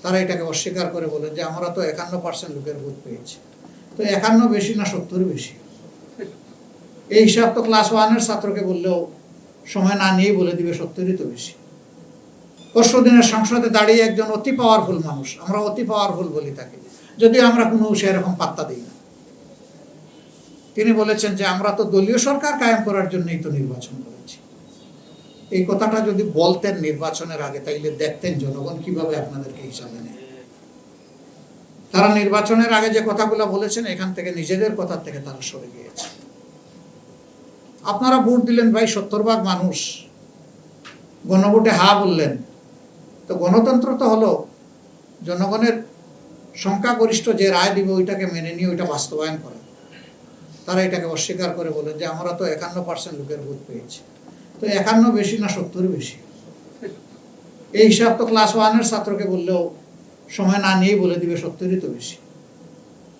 তারা এটাকে অস্বীকার করে বলে যে আমরা তো 51% লোকের ভোট পেয়েছি। তো 51 বেশি না 70 বেশি? এই হিসাব তো ক্লাস 1-এর ছাত্রকে বললেও সময় না নিয়েই বলে দিবে 70ই তো বেশি। পরশু দিনের সংসদে দাঁড়িয়ে একজন অতি পাওয়ারফুল মানুষ, আমরা অতি পাওয়ারফুল বলি তাকে, যদিও আমরা কোনো সেরকম পাত্তা দিই না, তিনি বলেছেন যে আমরা তো দলীয় সরকার কায়েম করার জন্যই তো নির্বাচন করেছি। এই কথাটা যদি বলতেন নির্বাচনের আগে, তাইলে দেখতেন জনগণ কিভাবে আপনাদেরকে হিসাবে নেয়। তারা নির্বাচনের আগে যে কথাগুলো বলেছেন, এখান থেকে নিজেদের কথা থেকে তারা সরে গিয়েছে। আপনারা ভোট দিলেন ভাই, 70% মানুষ গণভোটে হা বললেন। তো গণতন্ত্র তো হলো জনগণের সংখ্যাগরিষ্ঠ যে রায় দিবে ওইটাকে মেনে নিয়ে ওইটা বাস্তবায়ন করা। তারা এটাকে অস্বীকার করে বলে যে আমরা তো 51% লোকের ভোট পেয়েছি। তো 51 বেশি না 70 বেশি? এই হিসাব তো ক্লাস 1-এর ছাত্রকে বললেও সময় না নিয়েই বলে দিবে 70ই তো বেশি।